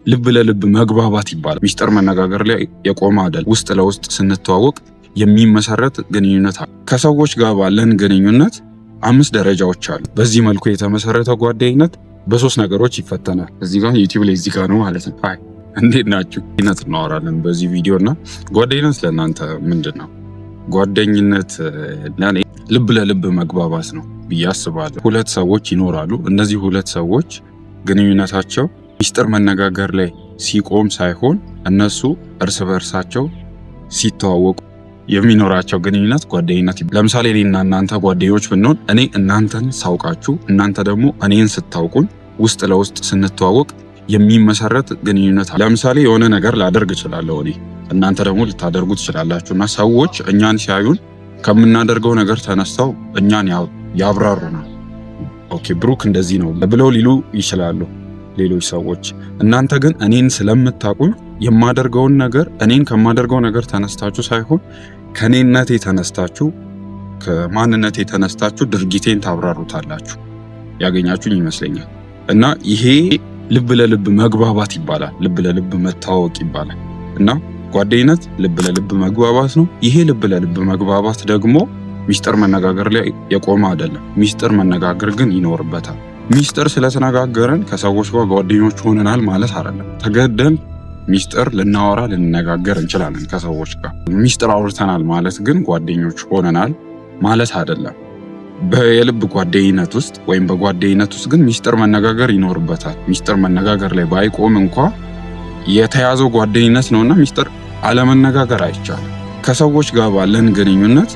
ልብ ለልብ መግባባት ይባላል። ሚስጥር መነጋገር ላይ የቆመ አይደል። ውስጥ ለውስጥ ስንተዋወቅ የሚመሰረት ግንኙነት አለ። ከሰዎች ጋር ባለን ግንኙነት 5 ደረጃዎች አሉ። በዚህ መልኩ የተመሰረተ ጓደኝነት በ3 ነገሮች ይፈተናል። እዚህ ጋር ዩቲዩብ ላይ እዚህ ጋር ነው ማለት ነው። አይ እንዴት ናችሁ? ጓደኝነት እናወራለን በዚህ ቪዲዮ እና ጓደኝነት ለእናንተ ምንድን ነው? ጓደኝነት ለኔ ልብ ለልብ መግባባት ነው ብዬ አስባለሁ። 2 ሰዎች ይኖራሉ። እነዚህ 2 ሰዎች ግንኙነታቸው ሚስጥር መነጋገር ላይ ሲቆም ሳይሆን እነሱ እርስ በርሳቸው ሲተዋወቁ የሚኖራቸው ግንኙነት ጓደኝነት። ለምሳሌ እኔና እናንተ ጓደኞች ብንሆን እኔ እናንተን ሳውቃችሁ እናንተ ደግሞ እኔን ስታውቁኝ ውስጥ ለውስጥ ስንተዋወቅ የሚመሰረት ግንኙነት አለ። ለምሳሌ የሆነ ነገር ላደርግ እችላለሁ እኔ፣ እናንተ ደግሞ ልታደርጉ ትችላላችሁና ሰዎች እኛን ሲያዩን ከምናደርገው ነገር ተነስተው እኛን ያብራሩናል። ኦኬ ብሩክ እንደዚህ ነው ብለው ሊሉ ይችላሉ ሌሎች ሰዎች። እናንተ ግን እኔን ስለምታውቁኝ የማደርገውን ነገር እኔን ከማደርገው ነገር ተነስታችሁ ሳይሆን ከኔነቴ ተነስታችሁ ከማንነቴ ተነስታችሁ ድርጊቴን ታብራሩታላችሁ። ያገኛችሁኝ ይመስለኛል። እና ይሄ ልብ ለልብ መግባባት ይባላል። ልብ ለልብ መታወቅ ይባላል። እና ጓደኝነት ልብ ለልብ መግባባት ነው። ይሄ ልብ ለልብ መግባባት ደግሞ ሚስጥር መነጋገር ላይ የቆመ አይደለም። ሚስጥር መነጋገር ግን ይኖርበታል። ሚስጥር ስለተነጋገረን ከሰዎች ጋር ጓደኞች ሆነናል ማለት አይደለም። ተገደን ሚስጥር ልናወራ ልንነጋገር እንችላለን ከሰዎች ጋር። ሚስጥር አውርተናል ማለት ግን ጓደኞች ሆነናል ማለት አይደለም። በየልብ ጓደኝነት ውስጥ ወይም በጓደኝነት ውስጥ ግን ሚስጥር መነጋገር ይኖርበታል። ሚስጥር መነጋገር ላይ ባይቆም እንኳ የተያዘው ጓደኝነት ነውና ሚስጥር አለመነጋገር አይቻልም። ከሰዎች ጋር ባለን ግንኙነት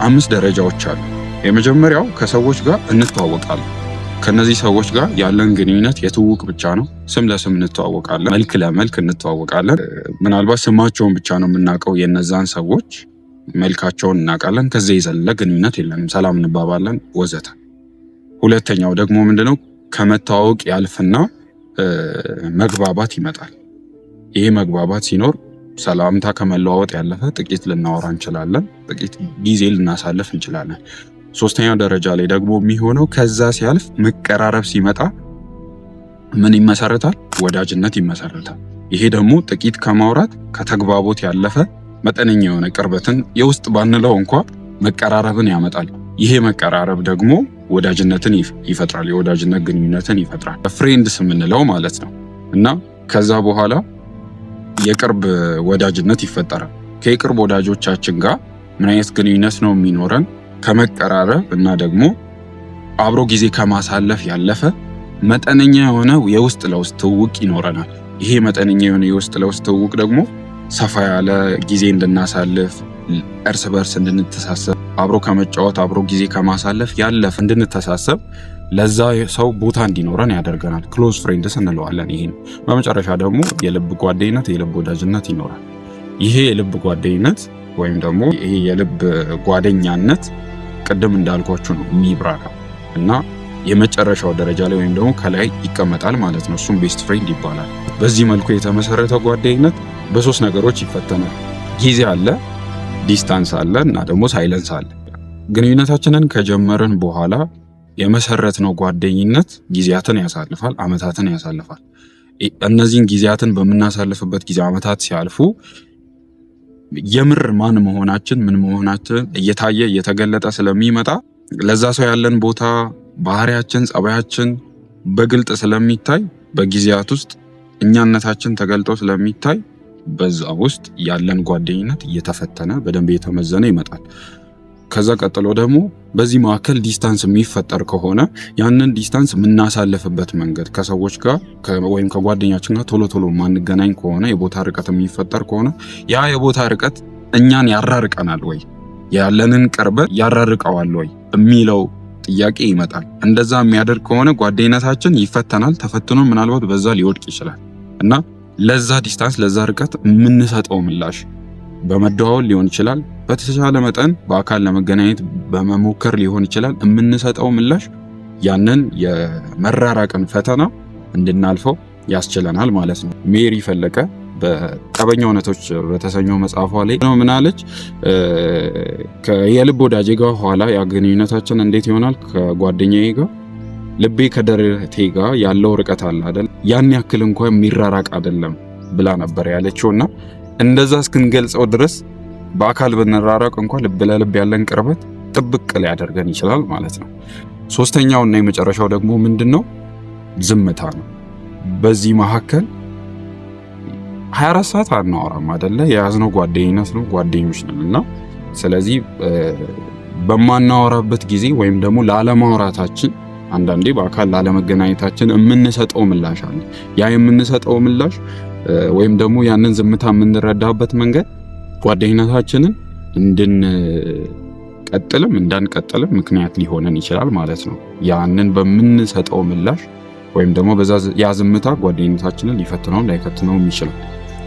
5 ደረጃዎች አሉ። የመጀመሪያው ከሰዎች ጋር እንተዋወቃለን። ከነዚህ ሰዎች ጋር ያለን ግንኙነት የትውውቅ ብቻ ነው። ስም ለስም እንተዋወቃለን፣ መልክ ለመልክ እንተዋወቃለን። ምናልባት ስማቸውን ብቻ ነው የምናውቀው የነዛን ሰዎች፣ መልካቸውን እናውቃለን። ከዚህ የዘለለ ግንኙነት የለንም። ሰላም እንባባለን ወዘተ። ሁለተኛው ደግሞ ምንድነው? ከመተዋወቅ ያልፍና መግባባት ይመጣል። ይሄ መግባባት ሲኖር ሰላምታ ከመለዋወጥ ያለፈ ጥቂት ልናወራ እንችላለን፣ ጥቂት ጊዜ ልናሳልፍ እንችላለን። 3ኛው ደረጃ ላይ ደግሞ የሚሆነው ከዛ ሲያልፍ መቀራረብ ሲመጣ ምን ይመሰረታል? ወዳጅነት ይመሰረታል። ይሄ ደግሞ ጥቂት ከማውራት ከተግባቦት ያለፈ መጠነኛ የሆነ ቅርበትን የውስጥ ባንለው እንኳ መቀራረብን ያመጣል። ይሄ መቀራረብ ደግሞ ወዳጅነትን ይፈጥራል፣ የወዳጅነት ግንኙነትን ይፈጥራል። ፍሬንድስ የምንለው ማለት ነው። እና ከዛ በኋላ የቅርብ ወዳጅነት ይፈጠራል። ከየቅርብ ወዳጆቻችን ጋር ምን አይነት ግንኙነት ነው የሚኖረን? ከመቀራረብ እና ደግሞ አብሮ ጊዜ ከማሳለፍ ያለፈ መጠነኛ የሆነ የውስጥ ለውስጥ ትውውቅ ይኖረናል። ይሄ መጠነኛ የሆነ የውስጥ ለውስጥ ትውውቅ ደግሞ ሰፋ ያለ ጊዜ እንድናሳልፍ፣ እርስ በርስ እንድንተሳሰብ፣ አብሮ ከመጫወት አብሮ ጊዜ ከማሳለፍ ያለፈ እንድንተሳሰብ፣ ለዛ ሰው ቦታ እንዲኖረን ያደርገናል። ክሎዝ ፍሬንድስ እንለዋለን። ይሄን በመጨረሻ ደግሞ የልብ ጓደኝነት፣ የልብ ወዳጅነት ይኖራል። ይሄ የልብ ጓደኝነት ወይም ደግሞ ይሄ የልብ ጓደኛነት ቅድም እንዳልኳችሁ ነው የሚብራራው እና የመጨረሻው ደረጃ ላይ ወይም ደግሞ ከላይ ይቀመጣል ማለት ነው። እሱም ቤስት ፍሬንድ ይባላል። በዚህ መልኩ የተመሰረተ ጓደኝነት በ3 ነገሮች ይፈተናል። ጊዜ አለ፣ ዲስታንስ አለ እና ደግሞ ሳይለንስ አለ። ግንኙነታችንን ከጀመርን በኋላ የመሰረትነው ጓደኝነት ጊዜያትን ያሳልፋል፣ አመታትን ያሳልፋል። እነዚህን ጊዜያትን በምናሳልፍበት ጊዜ አመታት ሲያልፉ የምር ማን መሆናችን ምን መሆናችን እየታየ እየተገለጠ ስለሚመጣ ለዛ ሰው ያለን ቦታ፣ ባህሪያችን፣ ጸባያችን በግልጥ ስለሚታይ በጊዜያት ውስጥ እኛነታችን ተገልጦ ስለሚታይ በዛ ውስጥ ያለን ጓደኝነት እየተፈተነ በደንብ እየተመዘነ ይመጣል። ከዛ ቀጥሎ ደግሞ በዚህ መካከል ዲስታንስ የሚፈጠር ከሆነ ያንን ዲስታንስ የምናሳልፍበት መንገድ ከሰዎች ጋር ወይም ከጓደኛችን ጋር ቶሎ ቶሎ ማንገናኝ ከሆነ የቦታ ርቀት የሚፈጠር ከሆነ ያ የቦታ ርቀት እኛን ያራርቀናል ወይ ያለንን ቅርበት ያራርቀዋል ወይ የሚለው ጥያቄ ይመጣል። እንደዛ የሚያደርግ ከሆነ ጓደኝነታችን ይፈተናል። ተፈትኖ ምናልባት በዛ ሊወድቅ ይችላል እና ለዛ ዲስታንስ ለዛ ርቀት የምንሰጠው ምላሽ በመደዋወል ሊሆን ይችላል። በተሻለ መጠን በአካል ለመገናኘት በመሞከር ሊሆን ይችላል። የምንሰጠው ምላሽ ያንን የመራራቅን ፈተና እንድናልፈው ያስችለናል ማለት ነው። ሜሪ ፈለቀ በጠበኛ እውነቶች በተሰኘው መጽሐፏ ላይ ነው ምናለች? የልብ ወዳጄ ጋር ኋላ ያ ግንኙነታችን እንዴት ይሆናል? ከጓደኛዬ ጋር ልቤ ከደረቴ ጋር ያለው ርቀት አለ አይደል? ያን ያክል እንኳን የሚራራቅ አይደለም ብላ ነበር ያለችውና እንደዛ እስክንገልጸው ድረስ በአካል ብንራራቅ እንኳን ልብ ለልብ ያለን ቅርበት ጥብቅ ሊያደርገን ይችላል ማለት ነው። ሶስተኛውና የመጨረሻው ደግሞ ምንድነው? ዝምታ ነው። በዚህ መካከል 24 ሰዓት አናወራም አይደለ? የያዝነው ጓደኝነት ነው፣ ጓደኞች ነንና ስለዚህ በማናወራበት ጊዜ ወይም ደግሞ ላለማውራታችን አንዳንዴ በአካል ላለመገናኘታችን የምንሰጠው ምላሽ አለ። ያ የምንሰጠው ምላሽ ወይም ደግሞ ያንን ዝምታ የምንረዳበት መንገድ ጓደኝነታችንን እንድንቀጥልም እንዳንቀጥልም ምክንያት ሊሆነን ይችላል ማለት ነው። ያንን በምንሰጠው ምላሽ ወይም ደግሞ ያ ዝምታ ጓደኝነታችንን ሊፈትነው ላይፈትነውም ይችላል።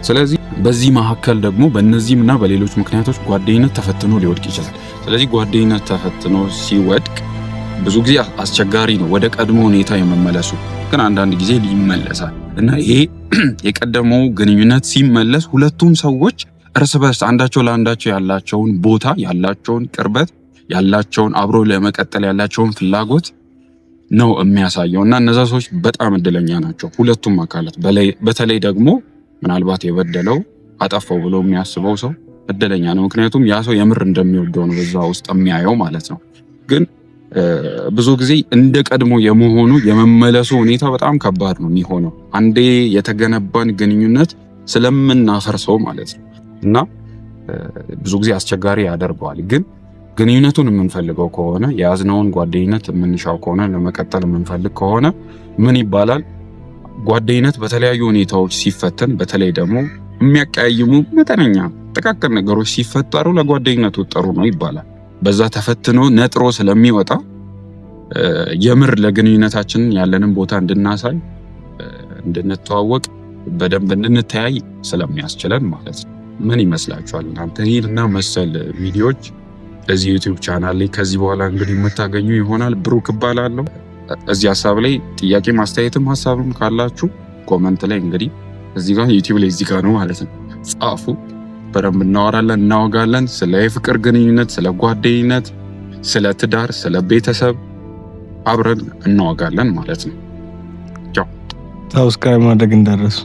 ስለዚህ በዚህ መካከል ደግሞ በእነዚህምና በሌሎች ምክንያቶች ጓደኝነት ተፈትኖ ሊወድቅ ይችላል። ስለዚህ ጓደኝነት ተፈትኖ ሲወድቅ ብዙ ጊዜ አስቸጋሪ ነው ወደ ቀድሞ ሁኔታ የመመለሱ፣ ግን አንዳንድ ጊዜ ይመለሳል እና ይሄ የቀደመው ግንኙነት ሲመለስ ሁለቱም ሰዎች እርስ በርስ አንዳቸው ለአንዳቸው ያላቸውን ቦታ፣ ያላቸውን ቅርበት፣ ያላቸውን አብሮ ለመቀጠል ያላቸውን ፍላጎት ነው የሚያሳየው እና እነዛ ሰዎች በጣም እድለኛ ናቸው ሁለቱም አካላት። በተለይ ደግሞ ምናልባት የበደለው አጠፋው ብሎ የሚያስበው ሰው እድለኛ ነው። ምክንያቱም ያ ሰው የምር እንደሚወደው ነው በዛ ውስጥ የሚያየው ማለት ነው። ግን ብዙ ጊዜ እንደ ቀድሞ የመሆኑ የመመለሱ ሁኔታ በጣም ከባድ ነው የሚሆነው አንዴ የተገነባን ግንኙነት ስለምናፈርሰው ማለት ነው እና ብዙ ጊዜ አስቸጋሪ ያደርገዋል። ግን ግንኙነቱን የምንፈልገው ከሆነ የያዝነውን ጓደኝነት የምንሻው ከሆነ ለመቀጠል የምንፈልግ ከሆነ ምን ይባላል? ጓደኝነት በተለያዩ ሁኔታዎች ሲፈተን፣ በተለይ ደግሞ የሚያቀያይሙ መጠነኛ ጥቃቅን ነገሮች ሲፈጠሩ ለጓደኝነቱ ጥሩ ነው ይባላል። በዛ ተፈትኖ ነጥሮ ስለሚወጣ የምር ለግንኙነታችን ያለንን ቦታ እንድናሳይ፣ እንድንተዋወቅ፣ በደንብ እንድንተያይ ስለሚያስችለን ማለት ነው። ምን ይመስላችኋል እናንተ? ይህንና መሰል ቪዲዮዎች እዚህ ዩቲዩብ ቻናል ላይ ከዚህ በኋላ እንግዲህ የምታገኙ ይሆናል። ብሩክ እባላለሁ። እዚህ ሀሳብ ላይ ጥያቄ ማስተያየትም ሀሳብም ካላችሁ ኮመንት ላይ እንግዲህ እዚህ ጋር ዩቲዩብ ላይ እዚህ ጋር ነው ማለት ነው ጻፉ። በደንብ እናወራለን፣ እናወጋለን ስለ የፍቅር ግንኙነት፣ ስለ ጓደኝነት፣ ስለ ትዳር፣ ስለ ቤተሰብ አብረን እናወጋለን ማለት ነው። ቻው። ሰብስክራይብ ማድረግ እንዳትረሱ።